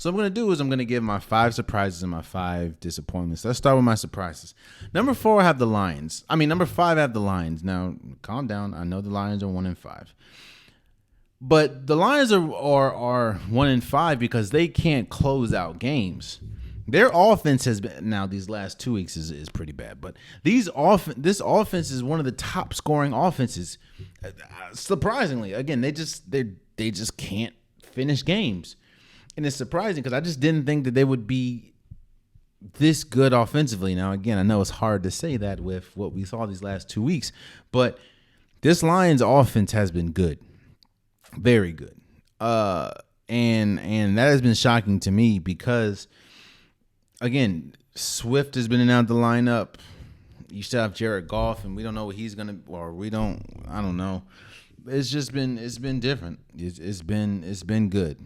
So what I'm going to do is I'm going to give my 5 surprises and my 5 disappointments. Let's start with my surprises. Number 4, I have the Lions. Number 5, I have the Lions. Now, calm down. I know the Lions are 1-5. But the Lions are 1-5 because they can't close out games. Their offense has been, now these last 2 weeks is pretty bad, but this offense is one of the top scoring offenses. Surprisingly, again, they just can't finish games. And it's surprising because I just didn't think that they would be this good offensively. Now, again, I know it's hard to say that with what we saw these last 2 weeks, but this Lions offense has been good. Very good. And that has been shocking to me because, again, Swift has been in and out the lineup. You still have Jared Goff, and we don't know what he's gonna, I don't know. It's been different. It's been good.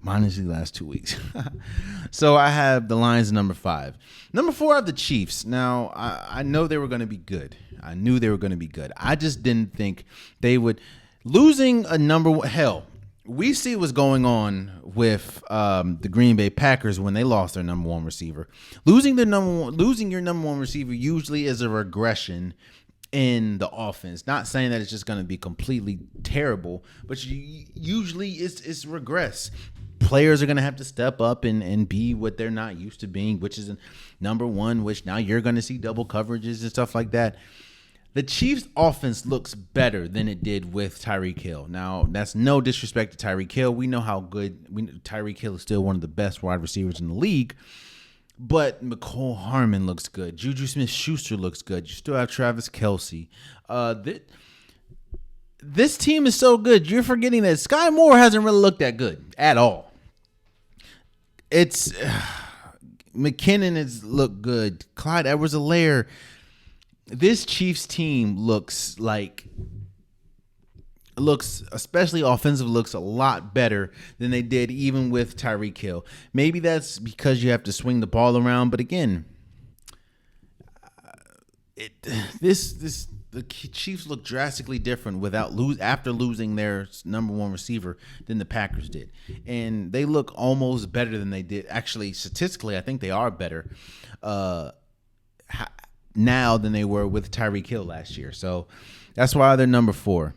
Minus the last 2 weeks. So I have the Lions number 5. Number 4, I have the Chiefs. Now, I know they were going to be good. I knew they were going to be good. I just didn't think they would. Losing a we see what's going on with the Green Bay Packers when they lost their number 1 receiver. Losing your number 1 receiver usually is a regression in the offense. Not saying that it's just going to be completely terrible, but usually it's regress. Players are going to have to step up and be what they're not used to being, which is number 1, which now you're going to see double coverages and stuff like that. The Chiefs' offense looks better than it did with Tyreek Hill. Now, that's no disrespect to Tyreek Hill. We know how good Tyreek Hill is still one of the best wide receivers in the league. But McCole Harmon looks good. Juju Smith-Schuster looks good. You still have Travis Kelce. This team is so good. You're forgetting that Sky Moore hasn't really looked that good at all. It's McKinnon has looked good. Clyde Edwards-Helaire. This Chiefs team looks, especially offensive, looks a lot better than they did even with Tyreek Hill. Maybe that's because you have to swing the ball around, but again, the Chiefs look drastically different after losing their number 1 receiver than the Packers did, and they look almost better than they did. Actually, statistically, I think they are better now than they were with Tyreek Hill last year. So that's why they're number 4.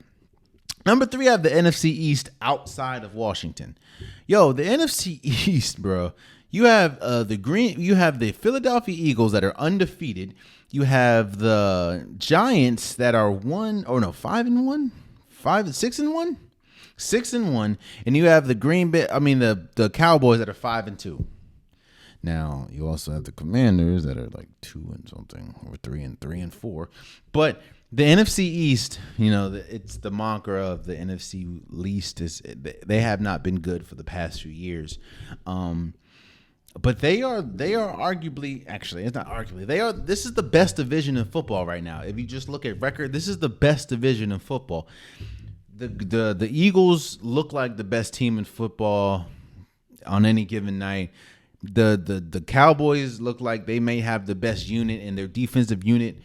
Number 3, I have the NFC East outside of Washington. Yo, the NFC East, bro. You have the Philadelphia Eagles that are undefeated. You have the Giants that are 5-1, 6-1, 6-1, and you have the Cowboys that are 5-2. Now, you also have the Commanders that are like 2-something or 3-4. But the NFC East, it's the mantra of the NFC least they have not been good for the past few years. But they are arguably, actually, it's not arguably, this is the best division in football right now. If you just look at record, this is the best division in football. The Eagles look like the best team in football on any given night. The Cowboys look like they may have the best unit in their defensive unit,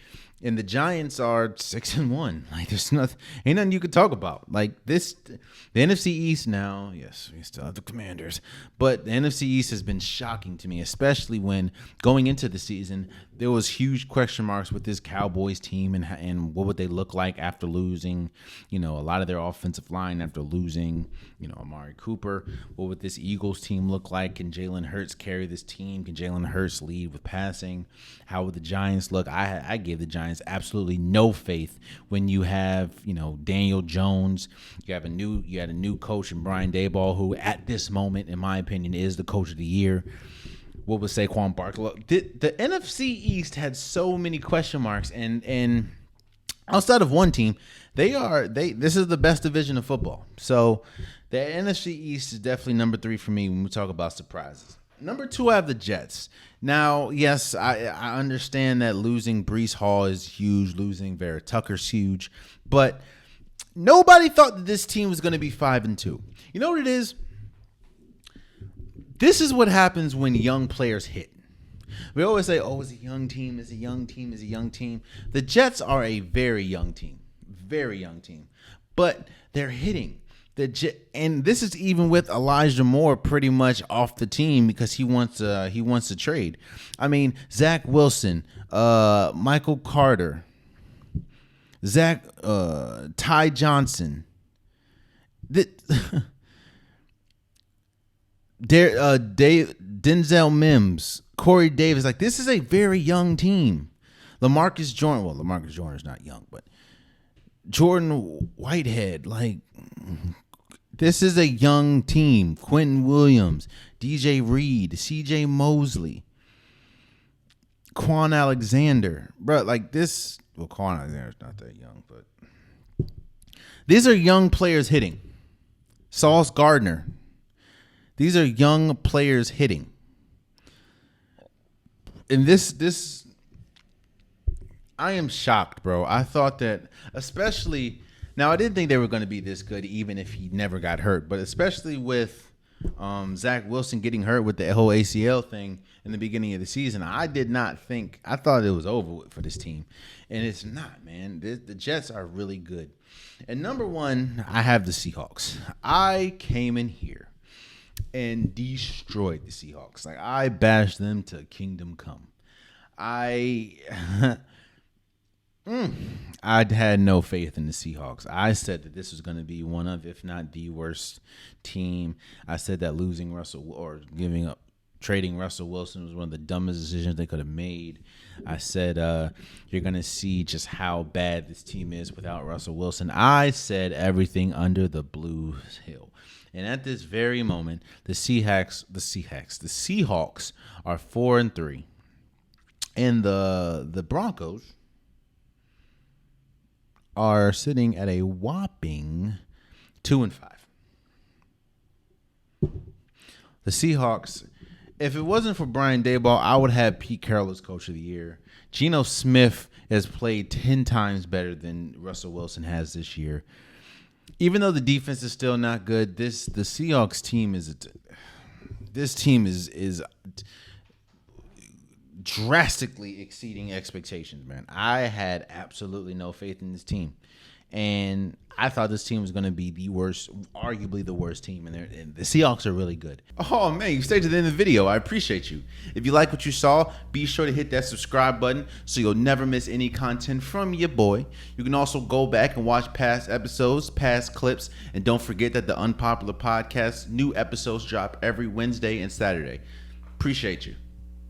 and the Giants are 6-1. Like, there's ain't nothing you could talk about. Like this, the NFC East now, yes, we still have the Commanders, but the NFC East has been shocking to me, especially when going into the season, there was huge question marks with this Cowboys team and what would they look like after losing, a lot of their offensive line after losing, Amari Cooper. What would this Eagles team look like? Can Jalen Hurts carry this team? Can Jalen Hurts lead with passing? How would the Giants look? I gave the Giants absolutely no faith when you have, Daniel Jones. You had a new coach in Brian Daboll, who at this moment, in my opinion, is the coach of the year. What would Saquon Barkley? The NFC East had so many question marks, and outside of one team, this is the best division of football. So the NFC East is definitely number 3 for me when we talk about surprises. Number 2, I have the Jets. Now, yes, I understand that losing Breece Hall is huge, losing Vera Tucker's huge, but nobody thought that this team was going to be 5-2. You know what it is? This is what happens when young players hit. We always say, it's a young team, it's a young team, it's a young team. The Jets are a very young team, but they're hitting. And this is even with Elijah Moore pretty much off the team because he wants to trade. I mean, Zach Wilson, Michael Carter, Ty Johnson, Denzel Mims, Corey Davis. Like, this is a very young team. Lamarcus Jordan. Well, Lamarcus Jordan is not young, but Jordan Whitehead. Like, this is a young team. Quentin Williams, DJ Reed, CJ Mosley, Quan Alexander. Bro, like this. Well, Quan Alexander's not that young, but these are young players hitting. Sauce Gardner. These are young players hitting. And this I am shocked, bro. I thought that, especially now, I didn't think they were going to be this good even if he never got hurt, but especially with Zach Wilson getting hurt with the whole ACL thing in the beginning of the season, I thought it was over for this team. And it's not, man. The Jets are really good. And number one, I have the Seahawks. I came in here and destroyed the Seahawks. Like, I bashed them to kingdom come. I had no faith in the Seahawks. I said that this was going to be one of, if not the worst team. I said that trading Russell Wilson was one of the dumbest decisions they could have made. I said you're going to see just how bad this team is without Russell Wilson. I said everything under the blue hill. And at this very moment, the Seahawks are 4-3. And the Broncos are sitting at a whopping 2-5. The Seahawks, if it wasn't for Brian Daboll, I would have Pete Carroll as coach of the year. Geno Smith has played 10 times better than Russell Wilson has this year. Even though the defense is still not good, the Seahawks team is drastically exceeding expectations, man. I had absolutely no faith in this team. And I thought this team was going to be the worst, arguably the worst team. And the Seahawks are really good. Oh, man, you stayed to the end of the video. I appreciate you. If you like what you saw, be sure to hit that subscribe button so you'll never miss any content from your boy. You can also go back and watch past episodes, past clips. And don't forget that the Unpopular Podcast, new episodes drop every Wednesday and Saturday. Appreciate you.